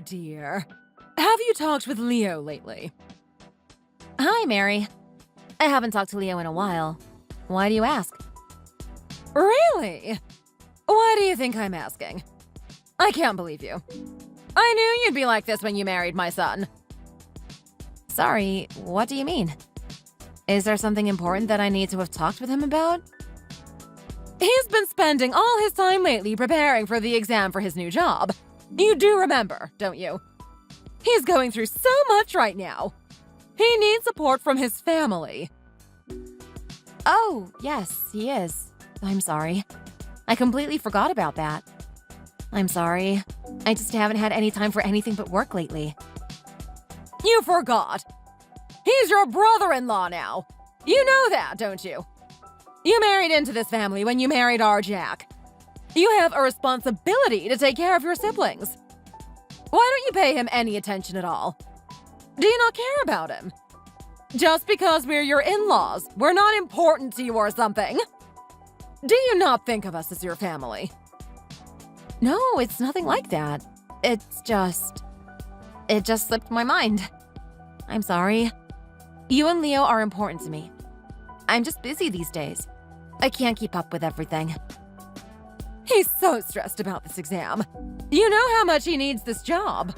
dear. Have you talked with Leo lately? Hi, Mary. I haven't talked to Leo in a while. Why do you ask? Really? Why do you think I'm asking? I can't believe you. I knew you'd be like this when you married my son. Sorry, what do you mean? Is there something important that I need to have talked with him about? He's been spending all his time lately preparing for the exam for his new job. You do remember, don't you? He's going through so much right now. He needs support from his family. Oh, yes, he is. I'm sorry. I completely forgot about that. I'm sorry. I just haven't had any time for anything but work lately. You forgot. He's your brother-in-law now. You know that, don't you? You married into this family when you married our Jack. You have a responsibility to take care of your siblings. Why don't you pay him any attention at all? Do you not care about him? Just because we're your in-laws, we're not important to you or something? Do you not think of us as your family? No, it's nothing like that. It just slipped my mind. I'm sorry. You and Leo are important to me. I'm just busy these days. I can't keep up with everything. He's so stressed about this exam. You know how much he needs this job.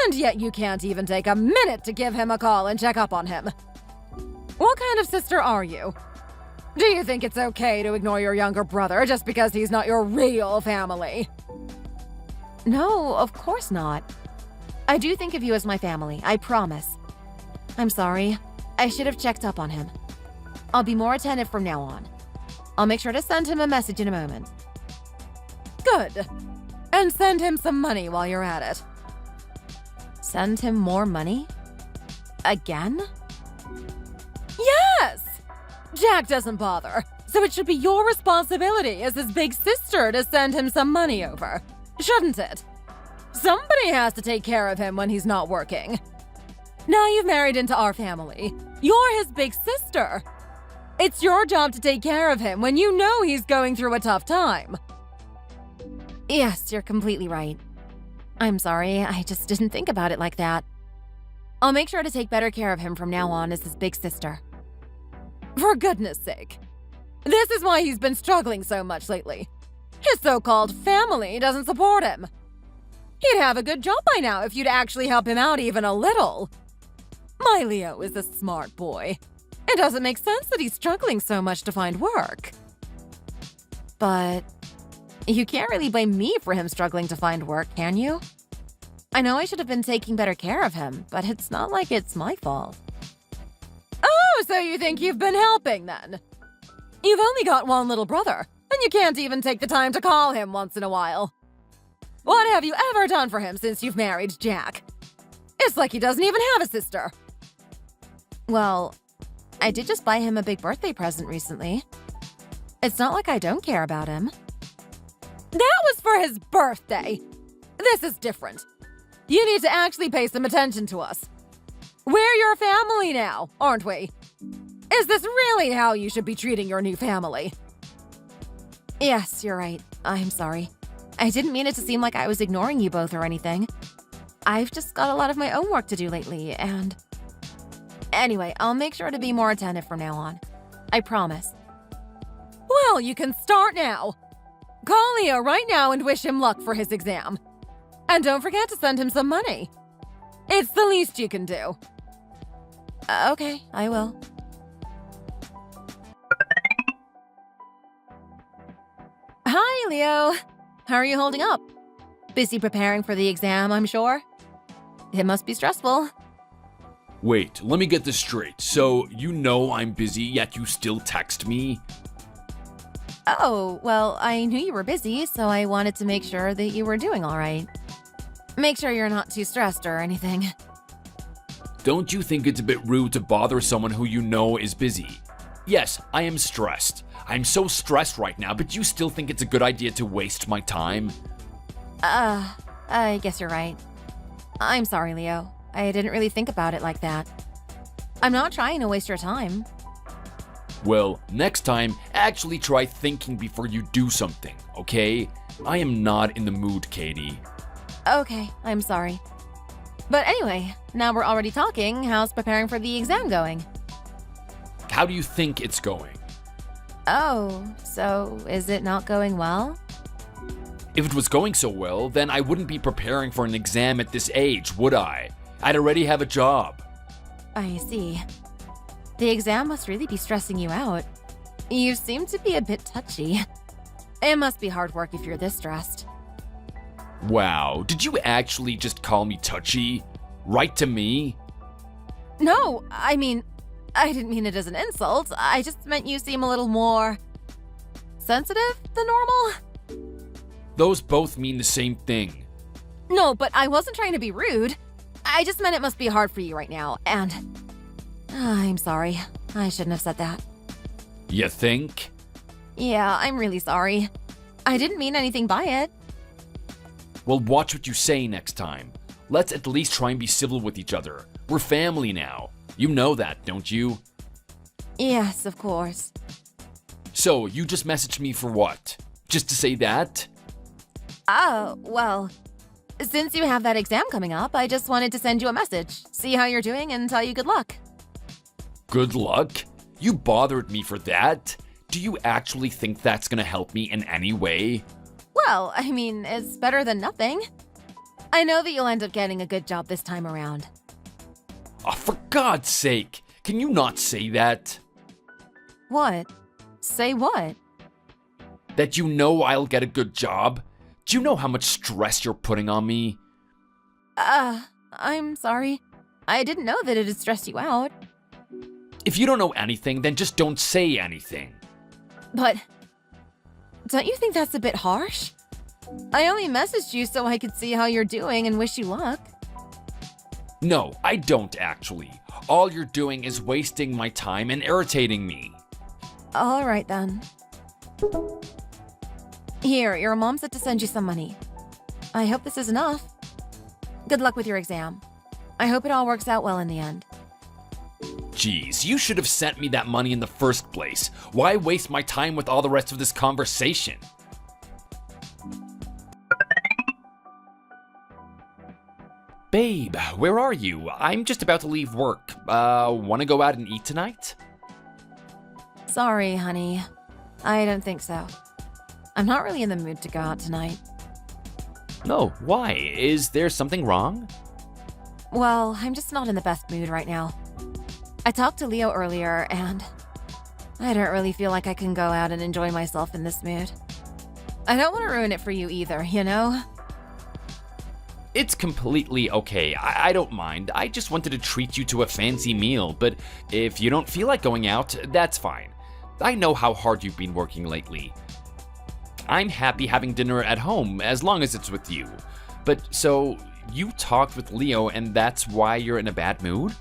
And yet you can't even take a minute to give him a call and check up on him. What kind of sister are you? Do you think it's okay to ignore your younger brother just because he's not your real family? No, of course not. I do think of you as my family, I promise. I'm sorry. I should have checked up on him. I'll be more attentive from now on. I'll make sure to send him a message in a moment. Good. And send him some money while you're at it. Send him more money? Again? Yes! Jack doesn't bother, so it should be your responsibility as his big sister to send him some money over, shouldn't it? Somebody has to take care of him when he's not working. Now you've married into our family. You're his big sister. It's your job to take care of him when you know he's going through a tough time. Yes, you're completely right. I'm sorry, I just didn't think about it like that. I'll make sure to take better care of him from now on as his big sister. For goodness sake. This is why he's been struggling so much lately. His so-called family doesn't support him. He'd have a good job by now if you'd actually help him out even a little. My Leo is a smart boy. It doesn't make sense that he's struggling so much to find work. But you can't really blame me for him struggling to find work, can you? I know I should have been taking better care of him, but it's not like it's my fault. Oh, so you think you've been helping then? You've only got one little brother, and you can't even take the time to call him once in a while. What have you ever done for him since you've married Jack? It's like he doesn't even have a sister. Well, I did just buy him a big birthday present recently. It's not like I don't care about him. That was for his birthday. This is different. You need to actually pay some attention to us. We're your family now, aren't we? Is this really how you should be treating your new family? Yes, you're right. I'm sorry. I didn't mean it to seem like I was ignoring you both or anything. I've just got a lot of my own work to do lately, and... Anyway, I'll make sure to be more attentive from now on. I promise. Well, you can start now. Call Leo right now and wish him luck for his exam. And don't forget to send him some money. It's the least you can do. Okay, I will. Hi, Leo. How are you holding up? Busy preparing for the exam, I'm sure? It must be stressful. Wait, let me get this straight. So, you know I'm busy, yet you still text me? Oh, well, I knew you were busy, so I wanted to make sure that you were doing all right. Make sure you're not too stressed or anything. Don't you think it's a bit rude to bother someone who you know is busy? Yes, I am stressed. I'm so stressed right now, but you still think it's a good idea to waste my time? I guess you're right. I'm sorry, Leo. I didn't really think about it like that. I'm not trying to waste your time. Well, next time, actually try thinking before you do something, okay? I am not in the mood, Katie. Okay, I'm sorry. But anyway, now we're already talking. How's preparing for the exam going? How do you think it's going? Oh, so is it not going well? If it was going so well, then I wouldn't be preparing for an exam at this age, would I? I'd already have a job. I see. The exam must really be stressing you out. You seem to be a bit touchy. It must be hard work if you're this stressed. Wow, did you actually just call me touchy? Right to me? No, I mean, I didn't mean it as an insult. I just meant you seem a little more sensitive than normal. Those both mean the same thing. No, but I wasn't trying to be rude. I just meant it must be hard for you right now, and I'm sorry. I shouldn't have said that. You think? Yeah, I'm really sorry. I didn't mean anything by it. Well, watch what you say next time. Let's at least try and be civil with each other. We're family now. You know that, don't you? Yes, of course. So, you just messaged me for what? Just to say that? Oh, well, since you have that exam coming up, I just wanted to send you a message, see how you're doing, and tell you good luck. Good luck? You bothered me for that? Do you actually think that's gonna help me in any way? Well, I mean, it's better than nothing. I know that you'll end up getting a good job this time around. Oh, for God's sake, can you not say that? What? Say what? That you know I'll get a good job? Do you know how much stress you're putting on me? I'm sorry. I didn't know that it had stressed you out. If you don't know anything, then just don't say anything. But don't you think that's a bit harsh? I only messaged you so I could see how you're doing and wish you luck. No, I don't actually. All you're doing is wasting my time and irritating me. All right then. Here, your mom said to send you some money. I hope this is enough. Good luck with your exam. I hope it all works out well in the end. Jeez, you should have sent me that money in the first place. Why waste my time with all the rest of this conversation? Babe, where are you? I'm just about to leave work. Wanna go out and eat tonight? Sorry, honey. I don't think so. I'm not really in the mood to go out tonight. No, why? Is there something wrong? Well, I'm just not in the best mood right now. I talked to Leo earlier, and I don't really feel like I can go out and enjoy myself in this mood. I don't want to ruin it for you either, you know? It's completely okay. I don't mind. I just wanted to treat you to a fancy meal, but if you don't feel like going out, that's fine. I know how hard you've been working lately. I'm happy having dinner at home as long as it's with you. But so, you talked with Leo and that's why you're in a bad mood?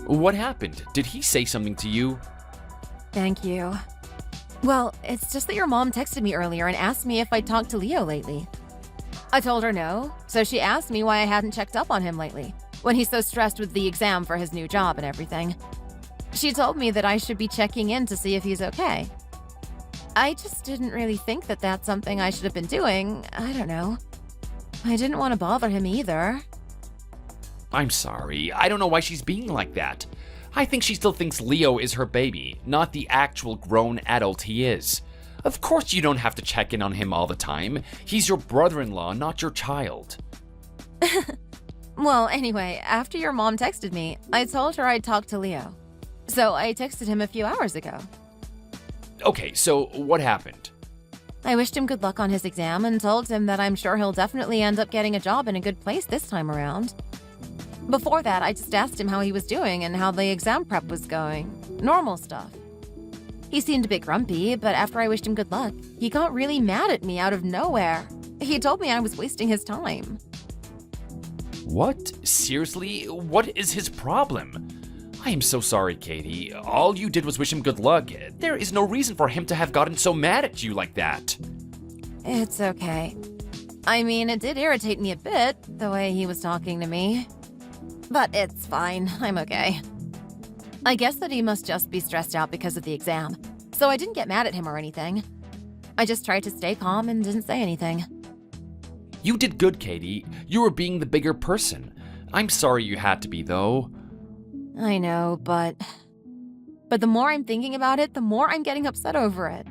What happened? Did he say something to you? Thank you. Well, it's just that your mom texted me earlier and asked me if I'd talked to Leo lately. I told her no, so she asked me why I hadn't checked up on him lately, when he's so stressed with the exam for his new job and everything. She told me that I should be checking in to see if he's okay. I just didn't really think that that's something I should have been doing. I don't know. I didn't want to bother him either. I'm sorry. I don't know why she's being like that. I think she still thinks Leo is her baby, not the actual grown adult he is. Of course you don't have to check in on him all the time. He's your brother-in-law, not your child. Well, anyway, after your mom texted me, I told her I'd talk to Leo. So I texted him a few hours ago. Okay, so what happened? I wished him good luck on his exam and told him that I'm sure he'll definitely end up getting a job in a good place this time around. Before that, I just asked him how he was doing and how the exam prep was going. Normal stuff. He seemed a bit grumpy, but after I wished him good luck, he got really mad at me out of nowhere. He told me I was wasting his time. What? Seriously? What is his problem? I am so sorry, Katie. All you did was wish him good luck. There is no reason for him to have gotten so mad at you like that. It's okay. I mean, it did irritate me a bit, the way he was talking to me. But it's fine. I'm okay. I guess that he must just be stressed out because of the exam, so I didn't get mad at him or anything. I just tried to stay calm and didn't say anything. You did good, Katie. You were being the bigger person. I'm sorry you had to be, though. I know, but the more I'm thinking about it, the more I'm getting upset over it.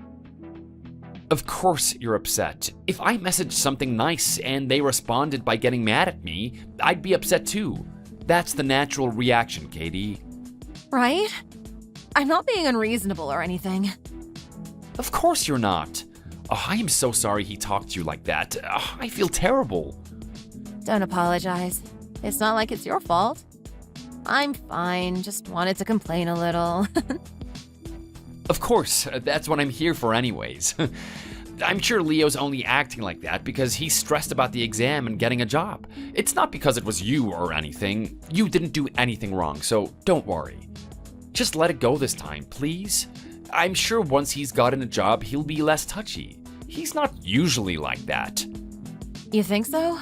Of course you're upset. If I messaged something nice and they responded by getting mad at me, I'd be upset too. That's the natural reaction, Katie. Right? I'm not being unreasonable or anything. Of course you're not. Oh, I am so sorry he talked to you like that. Oh, I feel terrible. Don't apologize. It's not like it's your fault. I'm fine, just wanted to complain a little. Of course, that's what I'm here for anyways. I'm sure Leo's only acting like that because he's stressed about the exam and getting a job. It's not because it was you or anything. You didn't do anything wrong, so don't worry. Just let it go this time, please. I'm sure once he's gotten a job, he'll be less touchy. He's not usually like that. You think so?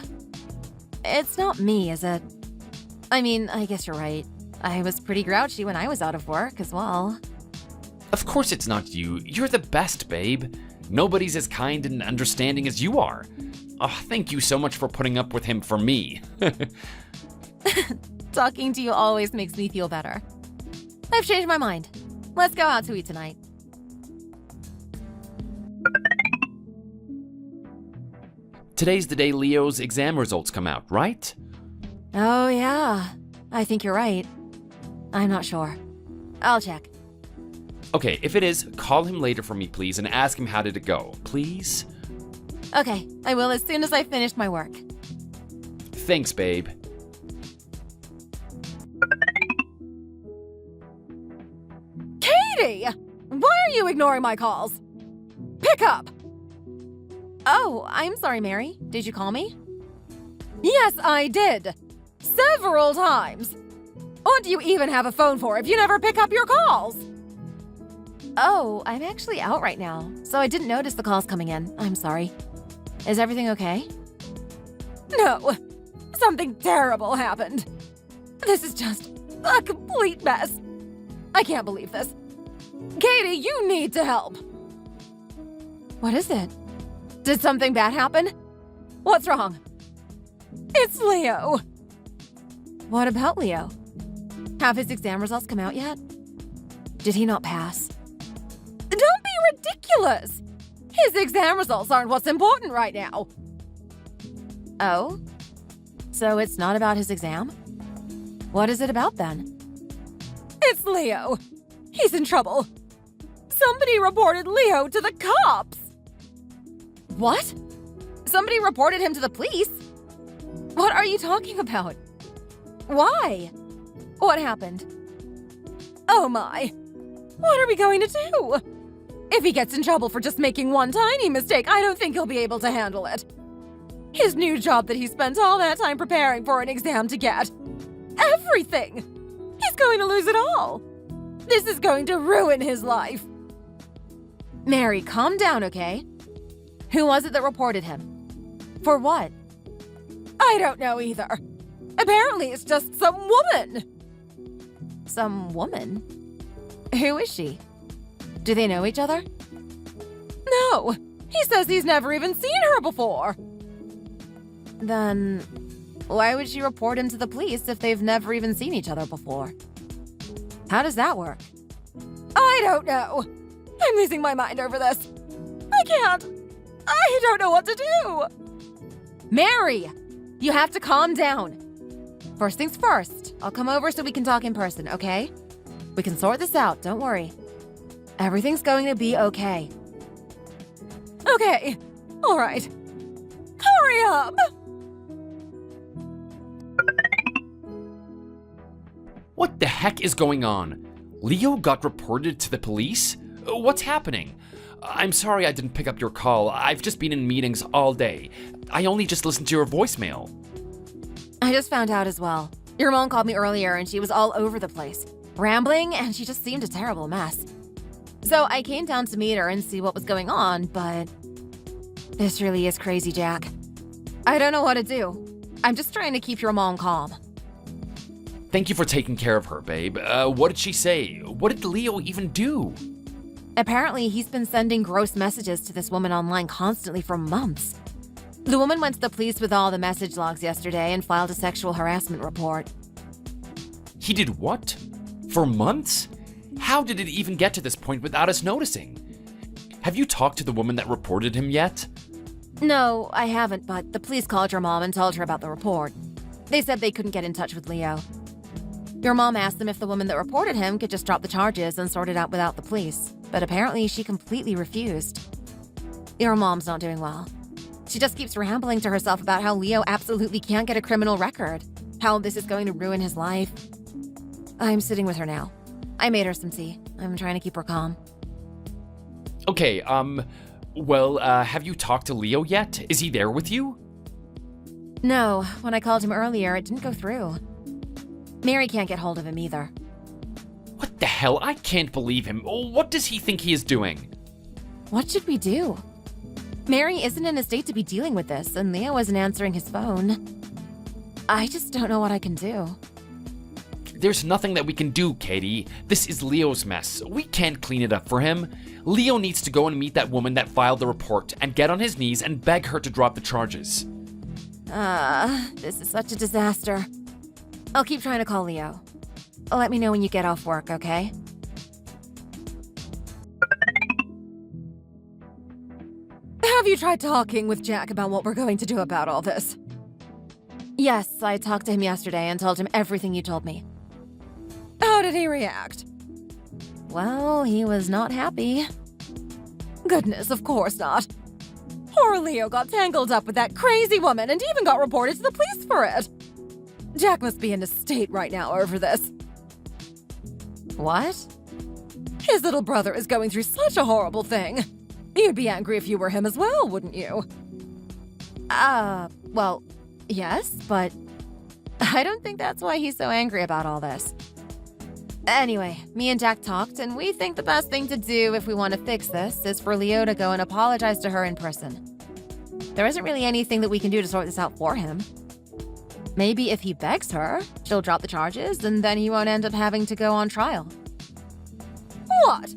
It's not me, is it? I mean, I guess you're right. I was pretty grouchy when I was out of work as well. Of course it's not you. You're the best, babe. Nobody's as kind and understanding as you are. Oh, thank you so much for putting up with him for me. Talking to you always makes me feel better. I've changed my mind. Let's go out to eat tonight. Today's the day Leo's exam results come out, right? Oh, yeah. I think you're right. I'm not sure. I'll check. Okay, if it is, call him later for me, please, and ask him how did it go, please? Okay, I will as soon as I finish my work. Thanks, babe. Katie! Why are you ignoring my calls? Pick up! Oh, I'm sorry, Mary. Did you call me? Yes, I did. Several times. What do you even have a phone for if you never pick up your calls? Oh, I'm actually out right now, so I didn't notice the calls coming in. I'm sorry. Is everything okay? No. Something terrible happened. This is just a complete mess. I can't believe this. Katie, you need to help. What is it? Did something bad happen? What's wrong? It's Leo. What about Leo? Have his exam results come out yet? Did he not pass? Don't be ridiculous. His exam results aren't what's important right now. Oh? So it's not about his exam? What is it about then? It's Leo. He's in trouble. Somebody reported Leo to the cops. What? Somebody reported him to the police? What are you talking about? Why? What happened? Oh my. What are we going to do? If he gets in trouble for just making one tiny mistake, I don't think he'll be able to handle it. His new job that he spent all that time preparing for an exam to get. Everything! He's going to lose it all. This is going to ruin his life. Mary, calm down, okay? Who was it that reported him? For what? I don't know either. Apparently it's just some woman. Some woman? Who is she? Do they know each other? No. He says he's never even seen her before. Then why would she report him to the police if they've never even seen each other before? How does that work? I don't know. I'm losing my mind over this. I can't. I don't know what to do. Mary, you have to calm down. First things first, I'll come over so we can talk in person, okay? We can sort this out, don't worry. Everything's going to be okay. Okay. All right. Hurry up. What the heck is going on? Leo got reported to the police? What's happening? I'm sorry I didn't pick up your call. I've just been in meetings all day. I only just listened to your voicemail. I just found out as well. Your mom called me earlier and she was all over the place, rambling, and she just seemed a terrible mess. So I came down to meet her and see what was going on, but this really is crazy, Jack. I don't know what to do. I'm just trying to keep your mom calm. Thank you for taking care of her, babe. What did she say? What did Leo even do? Apparently, he's been sending gross messages to this woman online constantly for months. The woman went to the police with all the message logs yesterday and filed a sexual harassment report. He did what? For months? How did it even get to this point without us noticing? Have you talked to the woman that reported him yet? No, I haven't, but the police called your mom and told her about the report. They said they couldn't get in touch with Leo. Your mom asked them if the woman that reported him could just drop the charges and sort it out without the police, but apparently she completely refused. Your mom's not doing well. She just keeps rambling to herself about how Leo absolutely can't get a criminal record, how this is going to ruin his life. I'm sitting with her now. I made her some tea. I'm trying to keep her calm. Okay, well, have you talked to Leo yet? Is he there with you? No, when I called him earlier, it didn't go through. Mary can't get hold of him either. What the hell? I can't believe him. What does he think he is doing? What should we do? Mary isn't in a state to be dealing with this, and Leo isn't answering his phone. I just don't know what I can do. There's nothing that we can do, Katie. This is Leo's mess. We can't clean it up for him. Leo needs to go and meet that woman that filed the report and get on his knees and beg her to drop the charges. This is such a disaster. I'll keep trying to call Leo. Let me know when you get off work, okay? Have you tried talking with Jack about what we're going to do about all this? Yes, I talked to him yesterday and told him everything you told me. How did he react? Well, he was not happy. Goodness, of course not. Poor Leo got tangled up with that crazy woman and even got reported to the police for it. Jack must be in a state right now over this. What? His little brother is going through such a horrible thing. You'd be angry if you were him as well, wouldn't you? Well, yes, but I don't think that's why he's so angry about all this. Anyway, me and Jack talked, and we think the best thing to do if we want to fix this is for Leo to go and apologize to her in person. There isn't really anything that we can do to sort this out for him. Maybe if he begs her, she'll drop the charges, and then he won't end up having to go on trial. What?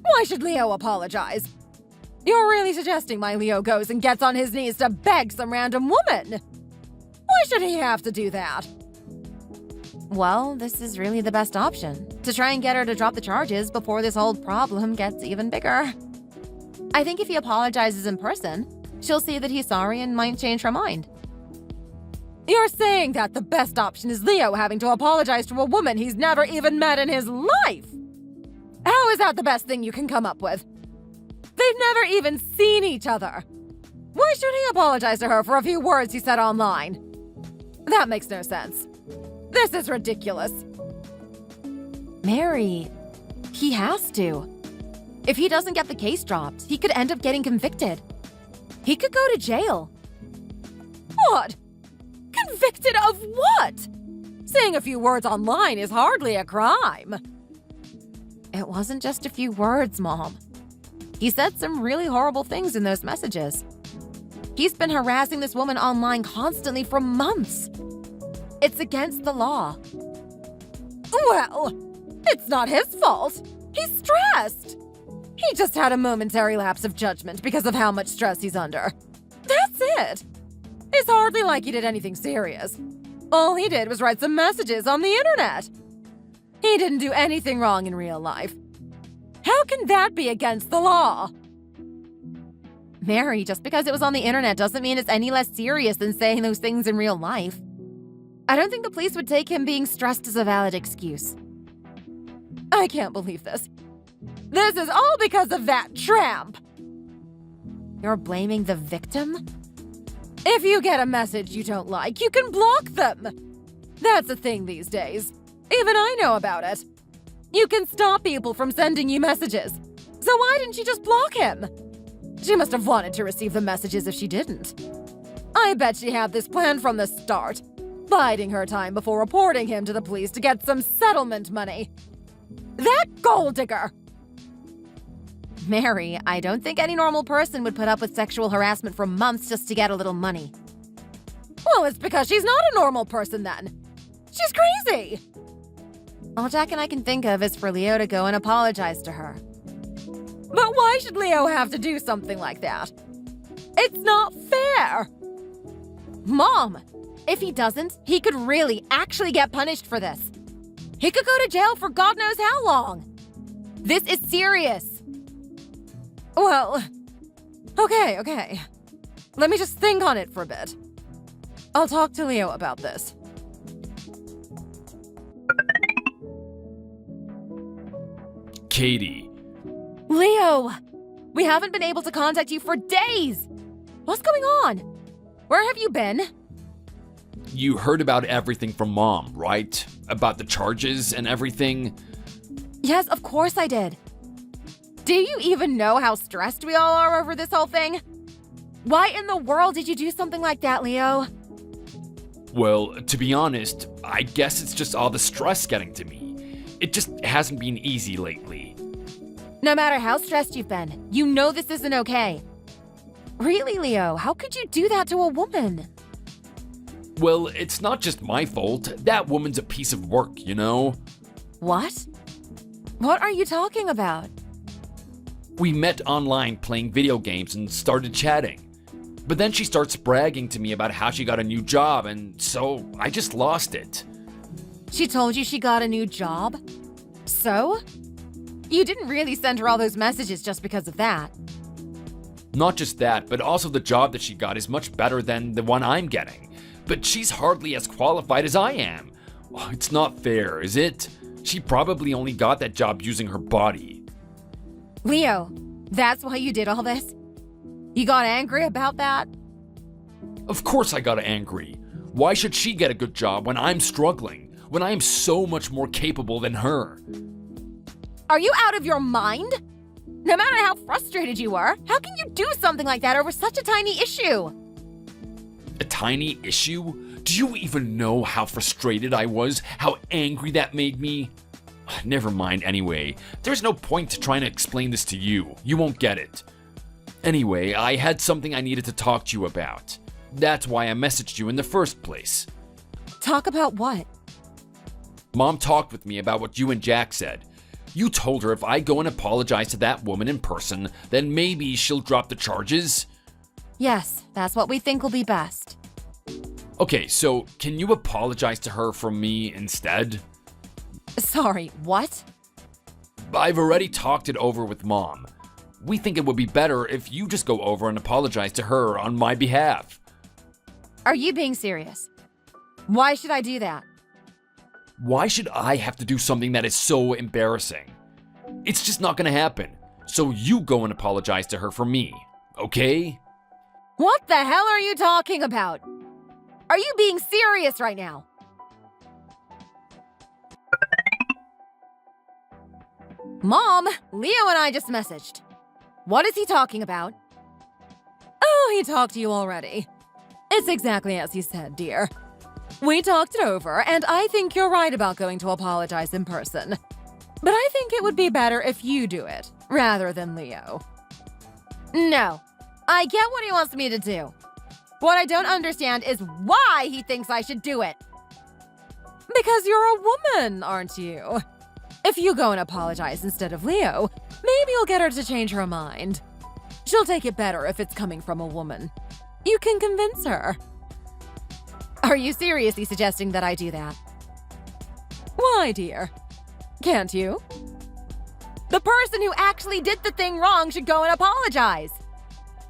Why should Leo apologize? You're really suggesting my Leo goes and gets on his knees to beg some random woman? Why should he have to do that? Well, this is really the best option, to try and get her to drop the charges before this whole problem gets even bigger. I think if he apologizes in person, she'll see that he's sorry and might change her mind. You're saying that the best option is Leo having to apologize to a woman he's never even met in his life? How is that the best thing you can come up with? They've never even seen each other. Why should he apologize to her for a few words he said online? That makes no sense. This is ridiculous. Mary, he has to. If he doesn't get the case dropped, he could end up getting convicted. He could go to jail. What? Convicted of what? Saying a few words online is hardly a crime. It wasn't just a few words, Mom. He said some really horrible things in those messages. He's been harassing this woman online constantly for months. It's against the law. Well, it's not his fault. He's stressed. He just had a momentary lapse of judgment because of how much stress he's under. That's it. It's hardly like he did anything serious. All he did was write some messages on the internet. He didn't do anything wrong in real life. How can that be against the law? Mary, just because it was on the internet doesn't mean it's any less serious than saying those things in real life. I don't think the police would take him being stressed as a valid excuse. I can't believe this. This is all because of that tramp. You're blaming the victim? If you get a message you don't like, you can block them. That's a thing these days. Even I know about it. You can stop people from sending you messages. So why didn't she just block him? She must have wanted to receive the messages if she didn't. I bet she had this plan from the start, biding her time before reporting him to the police to get some settlement money. That gold digger! Mary, I don't think any normal person would put up with sexual harassment for months just to get a little money. Well, it's because she's not a normal person then. She's crazy! All Jack and I can think of is for Leo to go and apologize to her. But why should Leo have to do something like that? It's not fair! there. Mom! If he doesn't, he could really actually get punished for this. He could go to jail for God knows how long. This is serious. Well, okay. Let me just think on it for a bit. I'll talk to Leo about this. Katie. Leo! We haven't been able to contact you for days! What's going on? Where have you been? You heard about everything from Mom, right? About the charges and everything? Yes, of course I did. Do you even know how stressed we all are over this whole thing? Why in the world did you do something like that, Leo? Well, to be honest, I guess it's just all the stress getting to me. It just hasn't been easy lately. No matter how stressed you've been, you know this isn't okay. Really, Leo, how could you do that to a woman? Well, it's not just my fault. That woman's a piece of work, you know? What? What are you talking about? We met online playing video games and started chatting. But then she starts bragging to me about how she got a new job, and so I just lost it. She told you she got a new job? So? You didn't really send her all those messages just because of that. Not just that, but also the job that she got is much better than the one I'm getting. But she's hardly as qualified as I am. Oh, it's not fair, is it? She probably only got that job using her body. Leo, that's why you did all this? You got angry about that? Of course I got angry. Why should she get a good job when I'm struggling? When I am so much more capable than her? Are you out of your mind? No matter how frustrated you were, how can you do something like that over such a tiny issue? A tiny issue? Do you even know how frustrated I was? How angry that made me? Never mind anyway. There's no point to trying to explain this to you. You won't get it. Anyway, I had something I needed to talk to you about. That's why I messaged you in the first place. Talk about what? Mom talked with me about what you and Jack said. You told her if I go and apologize to that woman in person, then maybe she'll drop the charges? Yes, that's what we think will be best. Okay, so can you apologize to her from me instead? Sorry, what? I've already talked it over with Mom. We think it would be better if you just go over and apologize to her on my behalf. Are you being serious? Why should I do that? Why should I have to do something that is so embarrassing? It's just not gonna happen. So you go and apologize to her for me, okay? What the hell are you talking about? Are you being serious right now? Mom, Leo and I just messaged. What is he talking about? Oh, he talked to you already. It's exactly as he said, dear. We talked it over, and I think you're right about going to apologize in person. But I think it would be better if you do it, rather than Leo. No, I get what he wants me to do. What I don't understand is why he thinks I should do it. Because you're a woman, aren't you? If you go and apologize instead of Leo, maybe you'll get her to change her mind. She'll take it better if it's coming from a woman. You can convince her. Are you seriously suggesting that I do that? Why, dear? Can't you? The person who actually did the thing wrong should go and apologize.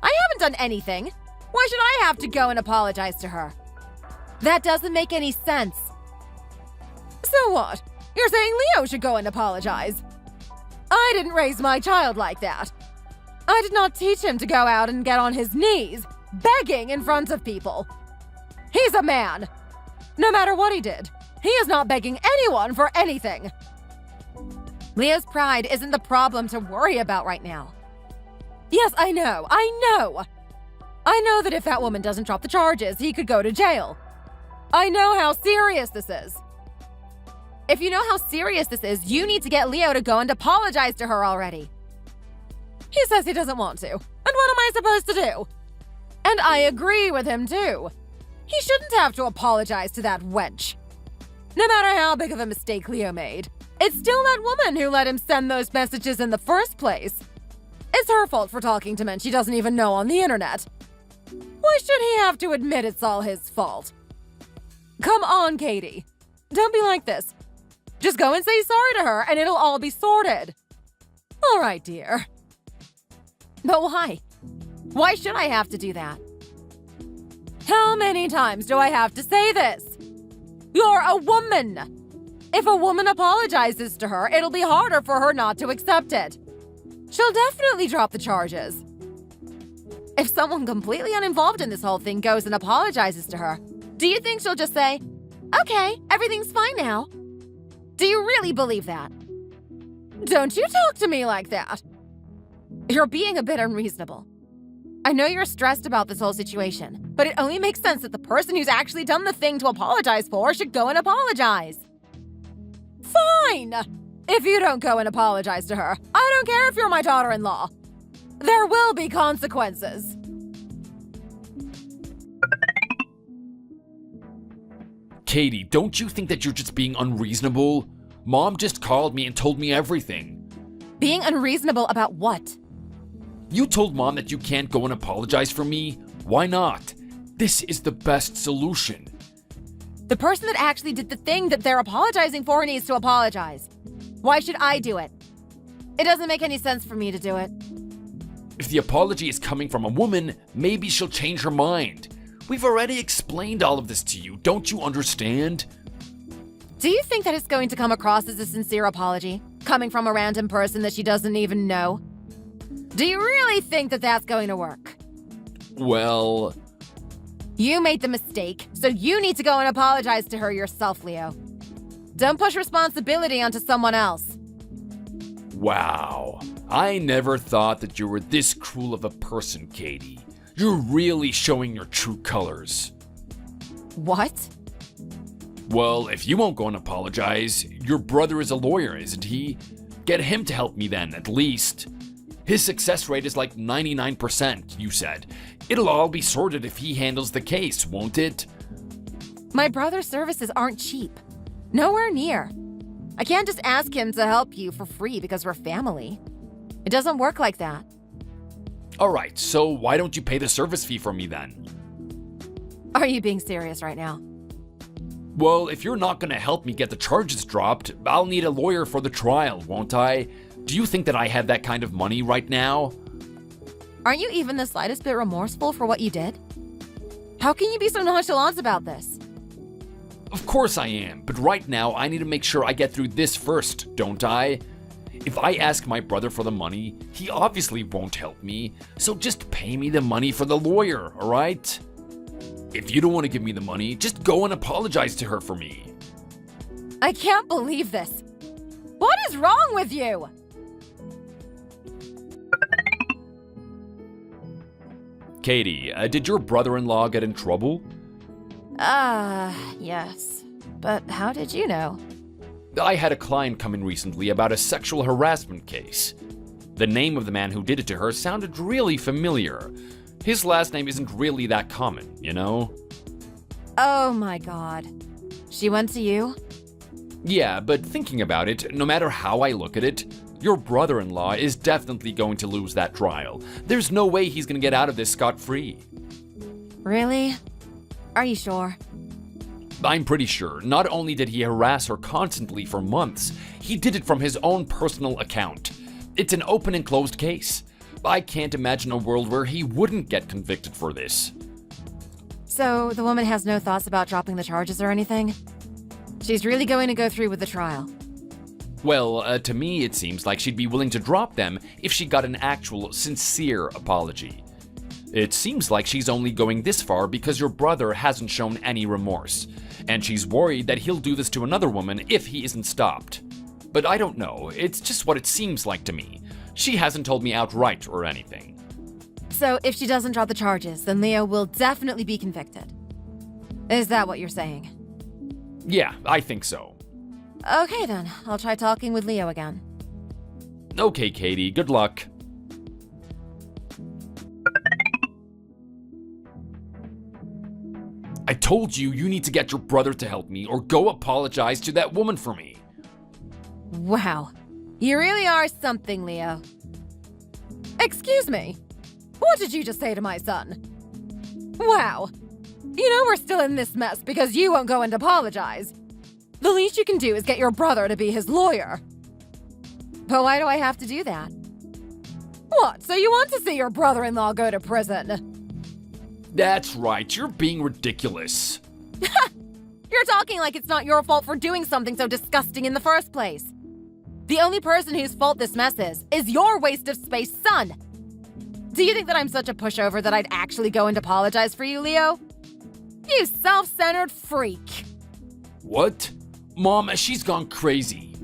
I haven't done anything. Why should I have to go and apologize to her? That doesn't make any sense. So what? You're saying Leo should go and apologize? I didn't raise my child like that. I did not teach him to go out and get on his knees, begging in front of people. He's a man. No matter what he did, he is not begging anyone for anything. Leo's pride isn't the problem to worry about right now. Yes, I know. I know that if that woman doesn't drop the charges, he could go to jail. I know how serious this is. If you know how serious this is, you need to get Leo to go and apologize to her already. He says he doesn't want to. And what am I supposed to do? And I agree with him too. He shouldn't have to apologize to that wench. No matter how big of a mistake Leo made, it's still that woman who let him send those messages in the first place. It's her fault for talking to men she doesn't even know on the internet. Why should he have to admit it's all his fault? Come on, Katie. Don't be like this. Just go and say sorry to her and it'll all be sorted. All right, dear. But why? Why should I have to do that? How many times do I have to say this? You're a woman. If a woman apologizes to her, it'll be harder for her not to accept it. She'll definitely drop the charges. If someone completely uninvolved in this whole thing goes and apologizes to her, do you think she'll just say, "Okay, everything's fine now"? Do you really believe that? Don't you talk to me like that. You're being a bit unreasonable. I know you're stressed about this whole situation, but it only makes sense that the person who's actually done the thing to apologize for should go and apologize. Fine! If you don't go and apologize to her, I don't care if you're my daughter-in-law. There will be consequences. Katie, don't you think that you're just being unreasonable? Mom just called me and told me everything. Being unreasonable about what? You told Mom that you can't go and apologize for me? Why not? This is the best solution. The person that actually did the thing that they're apologizing for needs to apologize. Why should I do it? It doesn't make any sense for me to do it. If the apology is coming from a woman, maybe she'll change her mind. We've already explained all of this to you, don't you understand? Do you think that it's going to come across as a sincere apology, coming from a random person that she doesn't even know? Do you really think that that's going to work? Well... You made the mistake, so you need to go and apologize to her yourself, Leo. Don't push responsibility onto someone else. Wow. I never thought that you were this cruel of a person, Katie. You're really showing your true colors. What? Well, if you won't go and apologize, your brother is a lawyer, isn't he? Get him to help me then, at least. His success rate is like 99%, you said. It'll all be sorted if he handles the case, won't it? My brother's services aren't cheap. Nowhere near. I can't just ask him to help you for free because we're family. It doesn't work like that. Alright, so why don't you pay the service fee for me then? Are you being serious right now? Well, if you're not gonna help me get the charges dropped, I'll need a lawyer for the trial, won't I? Do you think that I have that kind of money right now? Aren't you even the slightest bit remorseful for what you did? How can you be so nonchalant about this? Of course I am, but right now I need to make sure I get through this first, don't I? If I ask my brother for the money, he obviously won't help me, so just pay me the money for the lawyer, alright? If you don't want to give me the money, just go and apologize to her for me. I can't believe this. What is wrong with you? Katie, did your brother-in-law get in trouble? Yes. But how did you know? I had a client come in recently about a sexual harassment case. The name of the man who did it to her sounded really familiar. His last name isn't really that common, you know? Oh my god. She went to you? Yeah, but thinking about it, no matter how I look at it, your brother-in-law is definitely going to lose that trial. There's no way he's gonna get out of this scot-free. Really? Are you sure? I'm pretty sure. Not only did he harass her constantly for months, he did it from his own personal account. It's an open and closed case. I can't imagine a world where he wouldn't get convicted for this. So the woman has no thoughts about dropping the charges or anything? She's really going to go through with the trial. Well, to me it seems like she'd be willing to drop them if she got an actual, sincere apology. It seems like she's only going this far because your brother hasn't shown any remorse, and she's worried that he'll do this to another woman if he isn't stopped. But I don't know, it's just what it seems like to me. She hasn't told me outright or anything. So if she doesn't drop the charges, then Leo will definitely be convicted. Is that what you're saying? Yeah, I think so. Okay then, I'll try talking with Leo again. Okay, Katie, good luck. I told you you need to get your brother to help me or go apologize to that woman for me. Wow. You really are something, Leo. Excuse me. What did you just say to my son? Wow. You know we're still in this mess because you won't go and apologize. The least you can do is get your brother to be his lawyer. But why do I have to do that? What, so you want to see your brother-in-law go to prison? That's right, you're being ridiculous. You're talking like it's not your fault for doing something so disgusting in the first place. The only person whose fault this mess is your waste of space son. Do you think that I'm such a pushover that I'd actually go and apologize for you, Leo? You self-centered freak. What? Mom, she's gone crazy.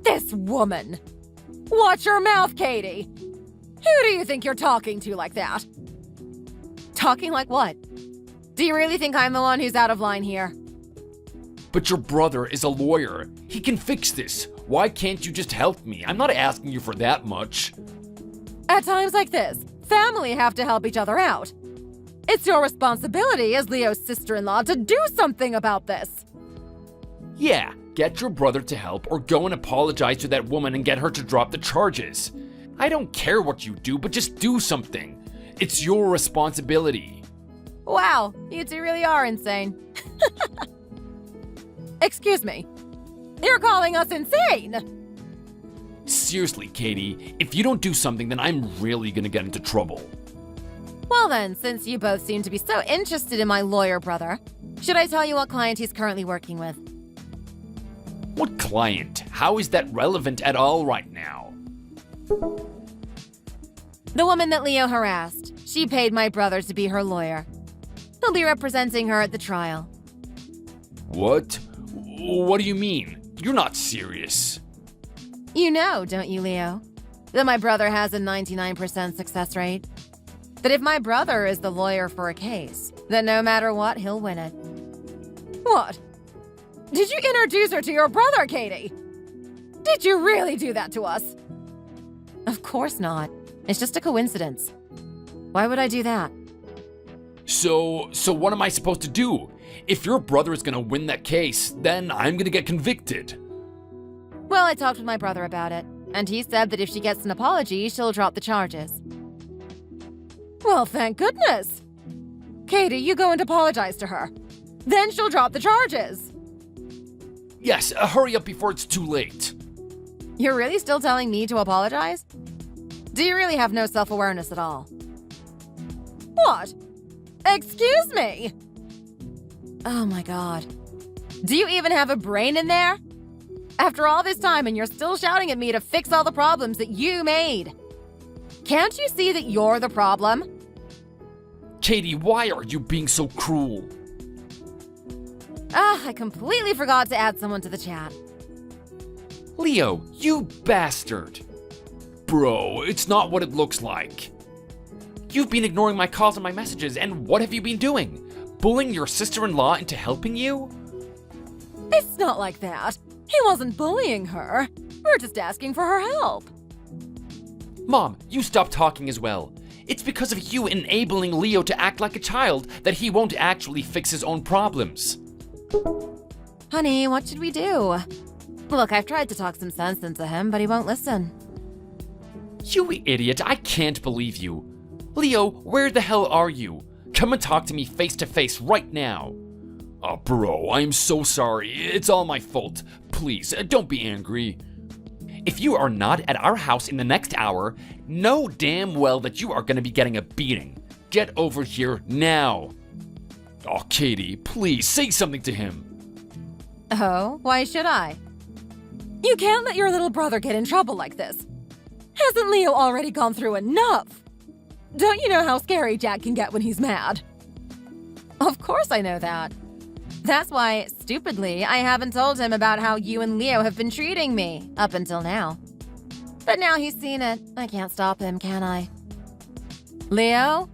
This woman. Watch your mouth, Katie. Who do you think you're talking to like that? Talking like what? Do you really think I'm the one who's out of line here? But your brother is a lawyer. He can fix this. Why can't you just help me? I'm not asking you for that much. At times like this, family have to help each other out. It's your responsibility as Leo's sister-in-law to do something about this. Yeah, get your brother to help or go and apologize to that woman and get her to drop the charges. I don't care what you do, but just do something. It's your responsibility. Wow, you two really are insane. Excuse me. You're calling us insane! Seriously, Katie, if you don't do something, then I'm really gonna get into trouble. Well then, since you both seem to be so interested in my lawyer brother, should I tell you what client he's currently working with? What client? How is that relevant at all right now? The woman that Leo harassed. She paid my brother to be her lawyer. He'll be representing her at the trial. What? What do you mean? You're not serious. You know, don't you, Leo, that my brother has a 99% success rate? That if my brother is the lawyer for a case, that no matter what, he'll win it. What? Did you introduce her to your brother, Katie? Did you really do that to us? Of course not. It's just a coincidence. Why would I do that? So what am I supposed to do? If your brother is gonna win that case, then I'm gonna get convicted. Well, I talked with my brother about it, and he said that if she gets an apology, she'll drop the charges. Well, thank goodness. Katie, you go and apologize to her. Then she'll drop the charges. Yes, hurry up before it's too late. You're really still telling me to apologize? Do you really have no self-awareness at all? What? Excuse me? Oh my god. Do you even have a brain in there? After all this time and you're still shouting at me to fix all the problems that you made. Can't you see that you're the problem? Katie, why are you being so cruel? I completely forgot to add someone to the chat. Leo, you bastard. Bro, it's not what it looks like. You've been ignoring my calls and my messages, and what have you been doing? Bullying your sister-in-law into helping you? It's not like that. He wasn't bullying her. We're just asking for her help. Mom, you stop talking as well. It's because of you enabling Leo to act like a child that he won't actually fix his own problems. Honey, what should we do? Look, I've tried to talk some sense into him, but he won't listen. You idiot, I can't believe you. Leo, where the hell are you? Come and talk to me face to face right now. Oh, bro, I'm so sorry. It's all my fault. Please, don't be angry. If you are not at our house in the next hour, know damn well that you are going to be getting a beating. Get over here now. Oh, Katie, please say something to him. Oh, why should I? You can't let your little brother get in trouble like this. Hasn't Leo already gone through enough? Don't you know how scary Jack can get when he's mad? Of course I know that. That's why, stupidly, I haven't told him about how you and Leo have been treating me, up until now. But now he's seen it, I can't stop him, can I? Leo?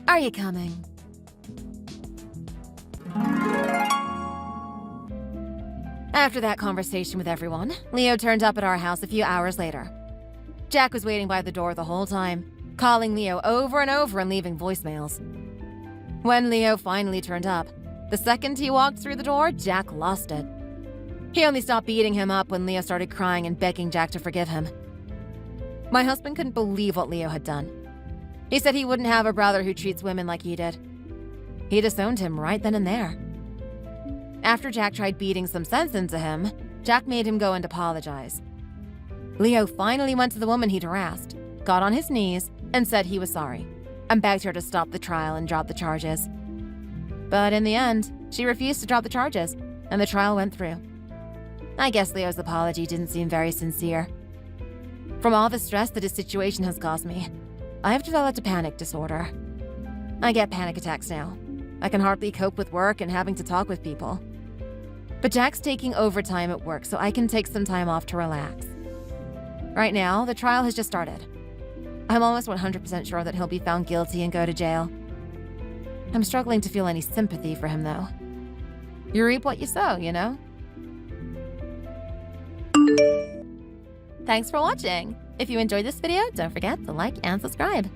Are you coming? After that conversation with everyone, Leo turned up at our house a few hours later. Jack was waiting by the door the whole time, calling Leo over and over and leaving voicemails. When Leo finally turned up, the second he walked through the door, Jack lost it. He only stopped beating him up when Leo started crying and begging Jack to forgive him. My husband couldn't believe what Leo had done. He said he wouldn't have a brother who treats women like he did. He disowned him right then and there. After Jack tried beating some sense into him, Jack made him go and apologize. Leo finally went to the woman he'd harassed, got on his knees, and said he was sorry, and begged her to stop the trial and drop the charges. But in the end, she refused to drop the charges, and the trial went through. I guess Leo's apology didn't seem very sincere. From all the stress that his situation has caused me, I've developed a panic disorder. I get panic attacks now. I can hardly cope with work and having to talk with people. But Jack's taking overtime at work, so I can take some time off to relax. Right now, the trial has just started. I'm almost 100% sure that he'll be found guilty and go to jail. I'm struggling to feel any sympathy for him, though. You reap what you sow, you know? Thanks for watching! If you enjoyed this video, don't forget to like and subscribe.